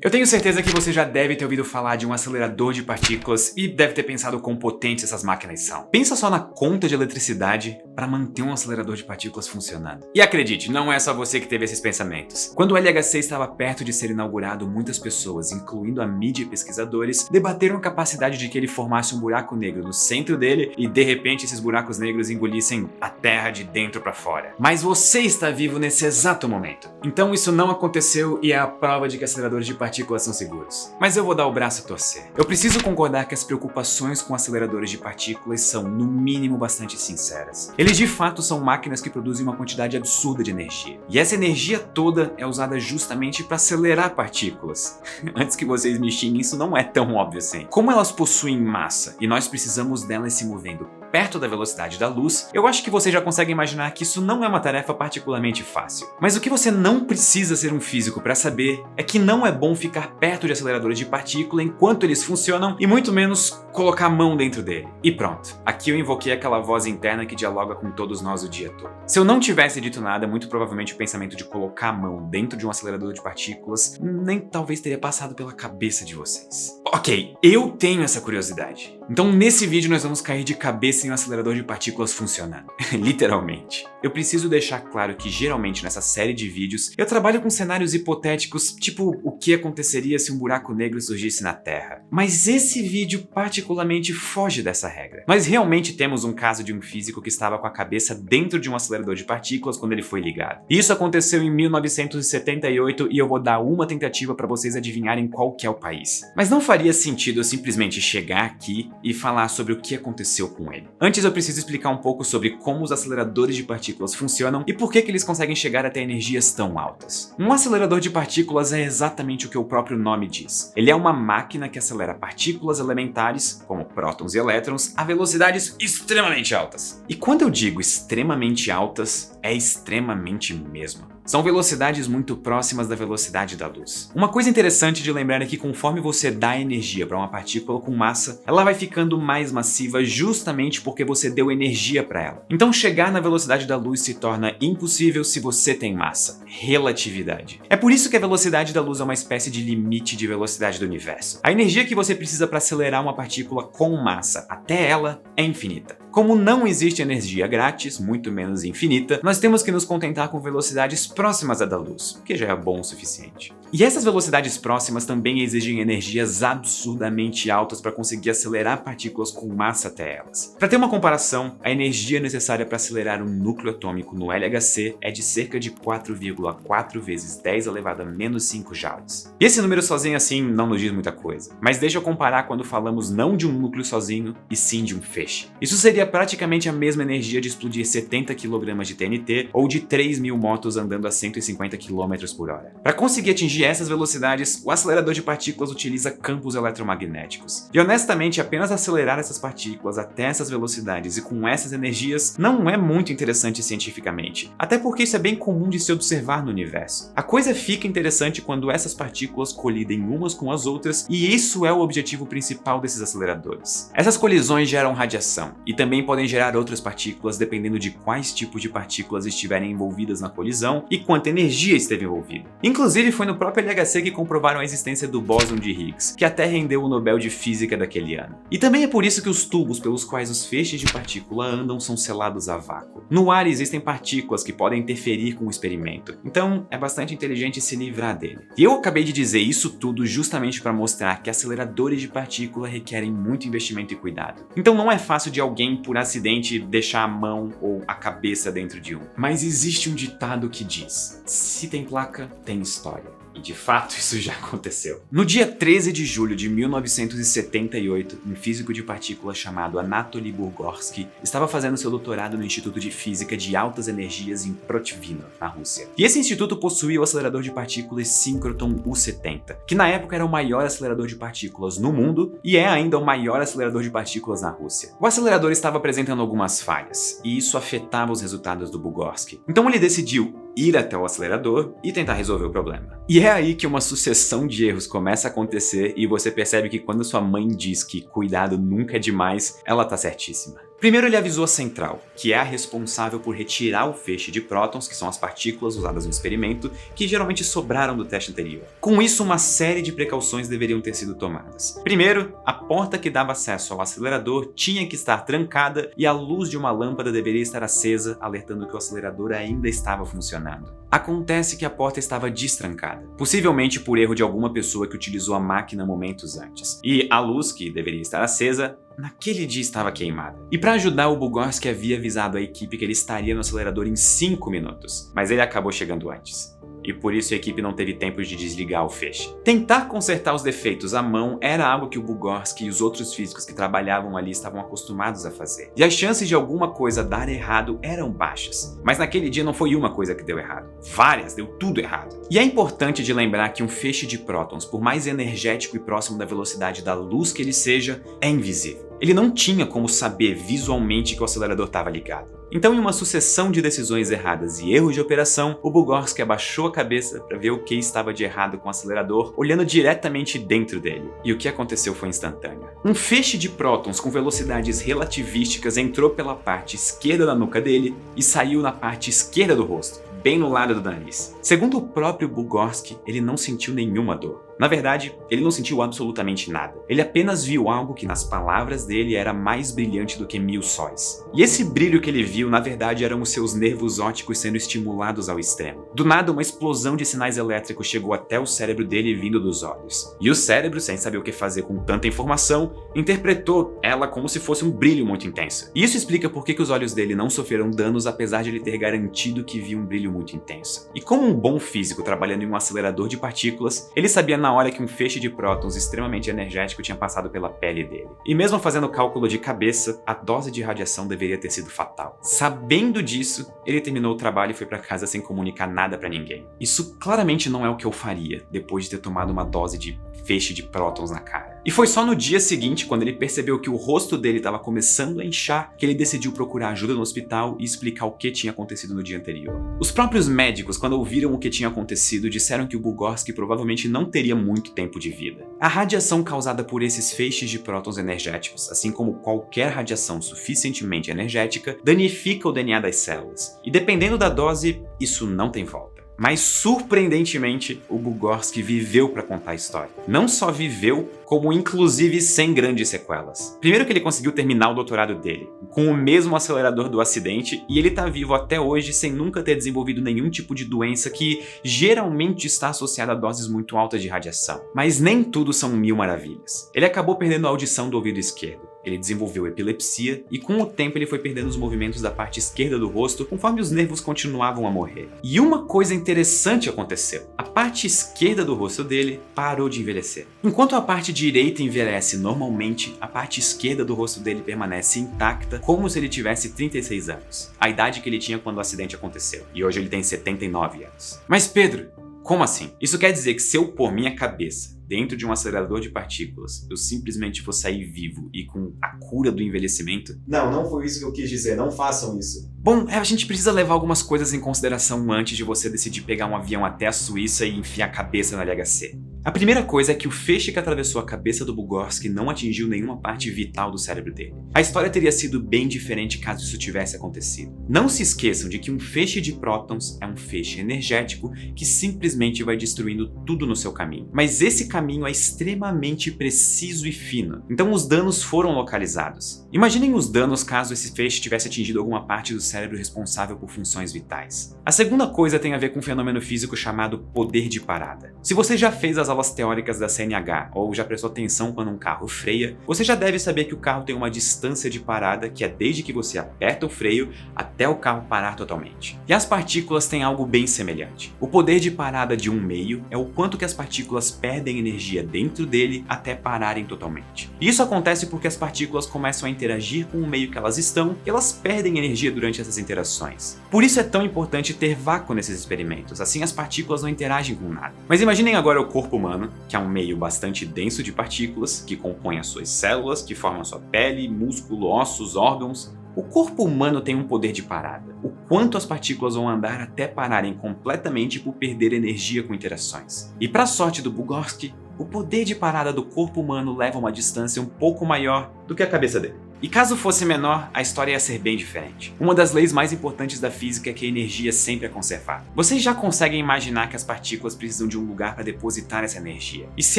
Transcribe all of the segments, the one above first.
Eu tenho certeza que você já deve ter ouvido falar de um acelerador de partículas e deve ter pensado quão potentes essas máquinas são. Pensa só na conta de eletricidade para manter um acelerador de partículas funcionando. E acredite, não é só você que teve esses pensamentos. Quando o LHC estava perto de ser inaugurado, muitas pessoas, incluindo a mídia e pesquisadores, debateram a capacidade de que ele formasse um buraco negro no centro dele e de repente esses buracos negros engolissem a Terra de dentro para fora. Mas você está vivo nesse exato momento. Então isso não aconteceu e é a prova de que aceleradores de partículas são seguros. Mas eu vou dar o braço a torcer. Eu preciso concordar que as preocupações com aceleradores de partículas são, no mínimo, bastante sinceras. Eles de fato são máquinas que produzem uma quantidade absurda de energia. E essa energia toda é usada justamente para acelerar partículas. Antes que vocês me xinguem, isso não é tão óbvio assim. Como elas possuem massa e nós precisamos delas se movendo perto da velocidade da luz, eu acho que você já consegue imaginar que isso não é uma tarefa particularmente fácil. Mas o que você não precisa ser um físico para saber é que não é bom ficar perto de aceleradores de partícula enquanto eles funcionam e muito menos colocar a mão dentro dele. E pronto, aqui eu invoquei aquela voz interna que dialoga com todos nós o dia todo. Se eu não tivesse dito nada, muito provavelmente o pensamento de colocar a mão dentro de um acelerador de partículas nem talvez teria passado pela cabeça de vocês. Ok, eu tenho essa curiosidade. Então nesse vídeo nós vamos cair de cabeça em um acelerador de partículas funcionando. Literalmente. Eu preciso deixar claro que geralmente nessa série de vídeos eu trabalho com cenários hipotéticos, tipo o que aconteceria se um buraco negro surgisse na Terra. Mas esse vídeo particularmente foge dessa regra. Nós realmente temos um caso de um físico que estava com a cabeça dentro de um acelerador de partículas quando ele foi ligado. Isso aconteceu em 1978 e eu vou dar uma tentativa para vocês adivinharem qual que é o país. Mas não faria sentido eu simplesmente chegar aqui e falar sobre o que aconteceu com ele. Antes eu preciso explicar um pouco sobre como os aceleradores de partículas funcionam e por que eles conseguem chegar até energias tão altas. Um acelerador de partículas é exatamente o que o próprio nome diz. Ele é uma máquina que acelera partículas elementares, como prótons e elétrons, a velocidades extremamente altas. E quando eu digo extremamente altas, é extremamente mesmo. São velocidades muito próximas da velocidade da luz. Uma coisa interessante de lembrar é que conforme você dá energia para uma partícula com massa, ela vai ficando mais massiva justamente porque você deu energia para ela. Então chegar na velocidade da luz se torna impossível se você tem massa. Relatividade. É por isso que a velocidade da luz é uma espécie de limite de velocidade do universo. A energia que você precisa para acelerar uma partícula com massa até ela é infinita. Como não existe energia grátis, muito menos infinita, nós temos que nos contentar com velocidades próximas à da luz, que já é bom o suficiente. E essas velocidades próximas também exigem energias absurdamente altas para conseguir acelerar partículas com massa até elas. Para ter uma comparação, a energia necessária para acelerar um núcleo atômico no LHC é de cerca de 4,4 vezes 10 elevado a menos 5 joules. E esse número sozinho assim não nos diz muita coisa, mas deixa eu comparar quando falamos não de um núcleo sozinho, e sim de um feixe. Isso seria praticamente a mesma energia de explodir 70 kg de TNT ou de 3.000 motos andando a 150 km por hora. Para conseguir atingir essas velocidades, o acelerador de partículas utiliza campos eletromagnéticos. E honestamente, apenas acelerar essas partículas até essas velocidades e com essas energias não é muito interessante cientificamente, até porque isso é bem comum de se observar no universo. A coisa fica interessante quando essas partículas colidem umas com as outras, e isso é o objetivo principal desses aceleradores. Essas colisões geram radiação e também podem gerar outras partículas dependendo de quais tipos de partículas estiverem envolvidas na colisão e quanta energia esteve envolvida. Inclusive foi no próprio LHC que comprovaram a existência do bóson de Higgs, que até rendeu o Nobel de Física daquele ano. E também é por isso que os tubos pelos quais os feixes de partícula andam são selados a vácuo. No ar existem partículas que podem interferir com o experimento, então é bastante inteligente se livrar dele. E eu acabei de dizer isso tudo justamente para mostrar que aceleradores de partícula requerem muito investimento e cuidado. Então não é fácil de alguém, por acidente, deixar a mão ou a cabeça dentro de um. Mas existe um ditado que diz: se tem placa, tem história. E de fato isso já aconteceu. No dia 13 de julho de 1978, um físico de partículas chamado Anatoly Bugorsky estava fazendo seu doutorado no Instituto de Física de Altas Energias em Protvino, na Rússia. E esse instituto possuía o acelerador de partículas Synchrotron U-70, que na época era o maior acelerador de partículas no mundo e é ainda o maior acelerador de partículas na Rússia. O acelerador estava apresentando algumas falhas, e isso afetava os resultados do Bugorsky. Então ele decidiu ir até o acelerador e tentar resolver o problema. E é aí que uma sucessão de erros começa a acontecer e você percebe que quando sua mãe diz que cuidado nunca é demais, ela tá certíssima. Primeiro ele avisou a central, que é a responsável por retirar o feixe de prótons, que são as partículas usadas no experimento, que geralmente sobraram do teste anterior. Com isso, uma série de precauções deveriam ter sido tomadas. Primeiro, a porta que dava acesso ao acelerador tinha que estar trancada e a luz de uma lâmpada deveria estar acesa, alertando que o acelerador ainda estava funcionando. Acontece que a porta estava destrancada, possivelmente por erro de alguma pessoa que utilizou a máquina momentos antes. E a luz, que deveria estar acesa, naquele dia estava queimada. E para ajudar, o Bugorski havia avisado a equipe que ele estaria no acelerador em 5 minutos, mas ele acabou chegando antes. E por isso a equipe não teve tempo de desligar o feixe. Tentar consertar os defeitos à mão era algo que o Bugorski e os outros físicos que trabalhavam ali estavam acostumados a fazer. E as chances de alguma coisa dar errado eram baixas. Mas naquele dia não foi uma coisa que deu errado. Várias, deu tudo errado. E é importante de lembrar que um feixe de prótons, por mais energético e próximo da velocidade da luz que ele seja, é invisível. Ele não tinha como saber visualmente que o acelerador estava ligado. Então, em uma sucessão de decisões erradas e erros de operação, o Bugorski abaixou a cabeça para ver o que estava de errado com o acelerador, olhando diretamente dentro dele. E o que aconteceu foi instantâneo. Um feixe de prótons com velocidades relativísticas entrou pela parte esquerda da nuca dele e saiu na parte esquerda do rosto, bem no lado do nariz. Segundo o próprio Bugorski, ele não sentiu nenhuma dor. Na verdade, ele não sentiu absolutamente nada. Ele apenas viu algo que, nas palavras dele, era mais brilhante do que 1000 sóis. E esse brilho que ele viu, na verdade, eram os seus nervos ópticos sendo estimulados ao extremo. Do nada, uma explosão de sinais elétricos chegou até o cérebro dele vindo dos olhos. E o cérebro, sem saber o que fazer com tanta informação, interpretou ela como se fosse um brilho muito intenso. E isso explica por que os olhos dele não sofreram danos, apesar de ele ter garantido que viu um brilho muito intenso. E como um bom físico trabalhando em um acelerador de partículas, ele sabia na hora que um feixe de prótons extremamente energético tinha passado pela pele dele. E mesmo fazendo o cálculo de cabeça, a dose de radiação deveria ter sido fatal. Sabendo disso, ele terminou o trabalho e foi para casa sem comunicar nada para ninguém. Isso claramente não é o que eu faria, depois de ter tomado uma dose de feixe de prótons na cara. E foi só no dia seguinte, quando ele percebeu que o rosto dele estava começando a inchar, que ele decidiu procurar ajuda no hospital e explicar o que tinha acontecido no dia anterior. Os próprios médicos, quando ouviram o que tinha acontecido, disseram que o Bugorski provavelmente não teria muito tempo de vida. A radiação causada por esses feixes de prótons energéticos, assim como qualquer radiação suficientemente energética, danifica o DNA das células. E dependendo da dose, isso não tem volta. Mas, surpreendentemente, o Bugorski viveu para contar a história. Não só viveu, como inclusive sem grandes sequelas. Primeiro que ele conseguiu terminar o doutorado dele, com o mesmo acelerador do acidente, e ele tá vivo até hoje sem nunca ter desenvolvido nenhum tipo de doença que geralmente está associada a doses muito altas de radiação. Mas nem tudo são mil maravilhas. Ele acabou perdendo a audição do ouvido esquerdo. Ele desenvolveu epilepsia e com o tempo ele foi perdendo os movimentos da parte esquerda do rosto conforme os nervos continuavam a morrer. E uma coisa interessante aconteceu. A parte esquerda do rosto dele parou de envelhecer. Enquanto a parte direita envelhece normalmente, a parte esquerda do rosto dele permanece intacta, como se ele tivesse 36 anos. A idade que ele tinha quando o acidente aconteceu. E hoje ele tem 79 anos. Mas Pedro, como assim? Isso quer dizer que se eu pôr minha cabeça dentro de um acelerador de partículas, eu simplesmente vou sair vivo e com a cura do envelhecimento? Não foi isso que eu quis dizer, não façam isso. Bom, a gente precisa levar algumas coisas em consideração antes de você decidir pegar um avião até a Suíça e enfiar a cabeça na LHC. A primeira coisa é que o feixe que atravessou a cabeça do Bugorski não atingiu nenhuma parte vital do cérebro dele. A história teria sido bem diferente caso isso tivesse acontecido. Não se esqueçam de que um feixe de prótons é um feixe energético que simplesmente vai destruindo tudo no seu caminho. Mas esse caminho é extremamente preciso e fino, então os danos foram localizados. Imaginem os danos caso esse feixe tivesse atingido alguma parte do cérebro responsável por funções vitais. A segunda coisa tem a ver com um fenômeno físico chamado poder de parada. Se você já fez as aulas teóricas da CNH ou já prestou atenção quando um carro freia, você já deve saber que o carro tem uma distância de parada que é desde que você aperta o freio até o carro parar totalmente. E as partículas têm algo bem semelhante. O poder de parada de um meio é o quanto que as partículas perdem energia dentro dele até pararem totalmente. E isso acontece porque as partículas começam a interagir com o meio que elas estão e elas perdem energia durante essas interações. Por isso é tão importante ter vácuo nesses experimentos, assim as partículas não interagem com nada. Mas imaginem agora o corpo humano, que é um meio bastante denso de partículas, que compõe as suas células, que formam a sua pele, músculo, ossos, órgãos. O corpo humano tem um poder de parada. O quanto as partículas vão andar até pararem completamente por perder energia com interações. E para a sorte do Bugorski, o poder de parada do corpo humano leva a uma distância um pouco maior do que a cabeça dele. E caso fosse menor, a história ia ser bem diferente. Uma das leis mais importantes da física é que a energia sempre é conservada. Vocês já conseguem imaginar que as partículas precisam de um lugar para depositar essa energia. E se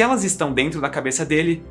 elas estão dentro da cabeça dele,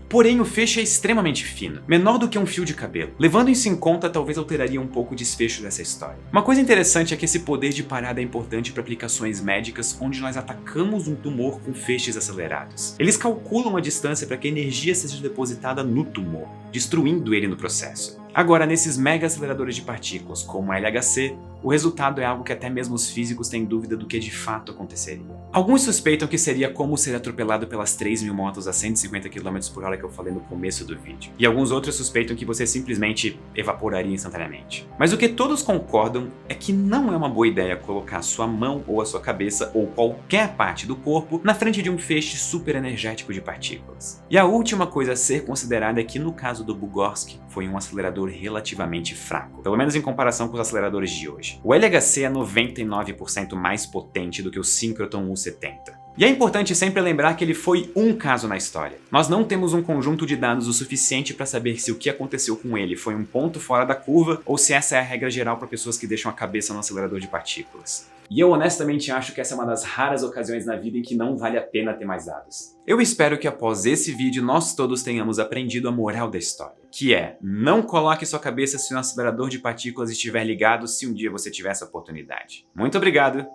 porém o feixe é extremamente fino, menor do que um fio de cabelo. Levando isso em conta, talvez alteraria um pouco o desfecho dessa história. Uma coisa interessante é que esse poder de parada é importante para aplicações médicas onde nós atacamos um tumor com feixes acelerados. Eles calculam a distância para que a energia seja depositada no tumor, destruindo ele no processo. Agora, nesses mega aceleradores de partículas, como o LHC, o resultado é algo que até mesmo os físicos têm dúvida do que de fato aconteceria. Alguns suspeitam que seria como ser atropelado pelas 3.000 motos a 150 km por hora que eu falei no começo do vídeo. E alguns outros suspeitam que você simplesmente evaporaria instantaneamente. Mas o que todos concordam é que não é uma boa ideia colocar a sua mão ou a sua cabeça ou qualquer parte do corpo na frente de um feixe super energético de partículas. E a última coisa a ser considerada é que no caso do Bugorsky foi um acelerador relativamente fraco, pelo menos em comparação com os aceleradores de hoje. O LHC é 99% mais potente do que o Synchrotron U70. E é importante sempre lembrar que ele foi um caso na história. Nós não temos um conjunto de dados o suficiente para saber se o que aconteceu com ele foi um ponto fora da curva ou se essa é a regra geral para pessoas que deixam a cabeça no acelerador de partículas. E eu honestamente acho que essa é uma das raras ocasiões na vida em que não vale a pena ter mais dados. Eu espero que após esse vídeo nós todos tenhamos aprendido a moral da história, que é: não coloque sua cabeça se um acelerador de partículas estiver ligado se um dia você tiver essa oportunidade. Muito obrigado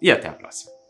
e até a próxima.